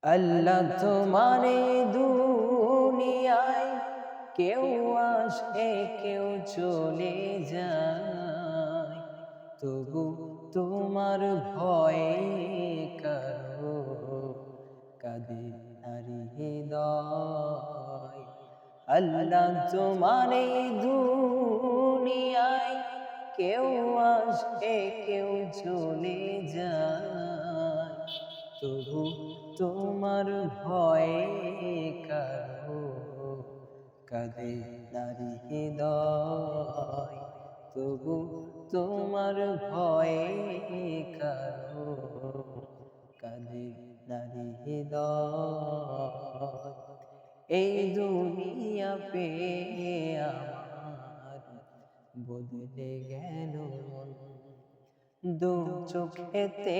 আল্লাহ তোমার এই দুনিয়ায় কেউ আসে কেউ চলে যায়, তবু তোমার ভয়ে কারো কাঁদে নারী হৃদয়। আল্লাহ তোমার এই দুনিয়ায় কেউ আসে কেউ চলে যায়, তবু তোমার ভয়ে কারো কাঁদে নারী হৃদয়। তবু তোমার ভয়ে কারো কাঁদে নারী হৃদয়। এই দুনিয়া পেয়ে আমার বদলে গেল মন, দু চোখেতে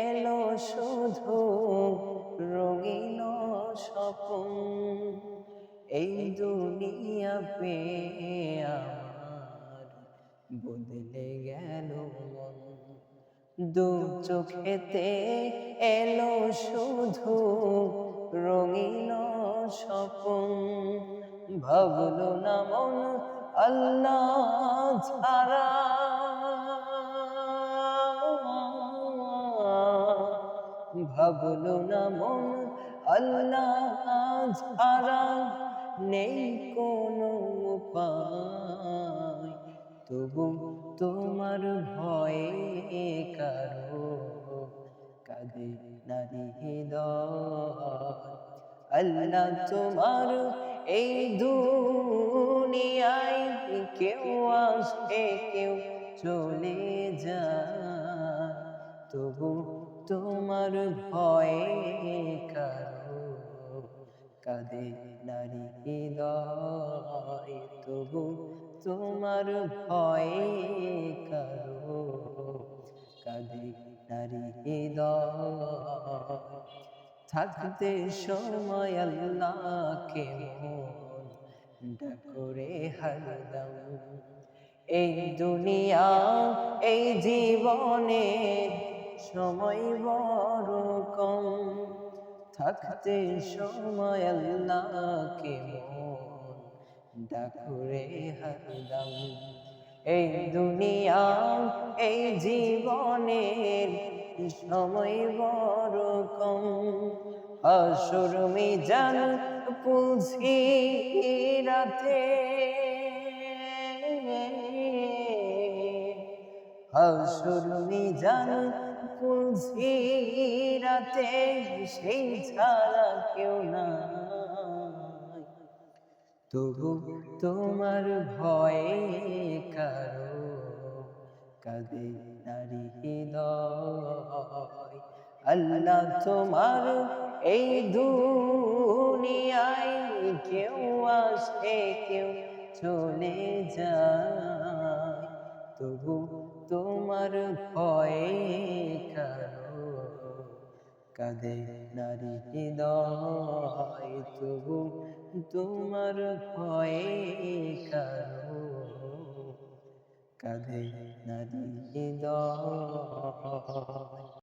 এলো শুধু রঙিন স্বপ্ন। এই দুনিয়া পেয়ে আমার বদলে গেল মন, দু চোখেতে এলো শুধু রঙিন স্বপ্ন। ভাবলো না মন আল্লাহ ছাড়া, ভাবলো না মন আল্লাহ ছাড়া নেই কোনো উপায়, তবু তোমার ভয়ে কারো কাঁদে নারী হৃদয়। আল্লাহ তোমার এই দুনিয়ায় কেউ আসে কেউ চলে যায়, তবু তোমার ভয়ে কারো কাঁদে নারী হৃদয়। তবু তোমার ভয়ে কারো কাঁদে নারী হৃদয়। থাকতে সময় আল্লাহকে মন ডাকরে হরদম, এই দুনিয়া এই জীবনে সময় বড় কম। থাকতে সময় আল্লাহকে মন ডাকরে হরদম, এই দুনিয়া এই জীবনের সময় বড় কম। হাসর মিজান পুলসিরাতে, হাসর মিজান পুলসিরাতে সেই ছাড়া কেউ নাই, তবু তোমার ভয়ে কারো কাঁদে নারী হৃদয়। আল্লাহ তোমার এই দুনিয়ায় কেউ আসে কেউ চলে যায়, তবু তোমার ভয়ে কারো কাঁদে নারী হৃদয়। তবু তোমার ভয়ে কারো কাঁদে নারী হৃদয়।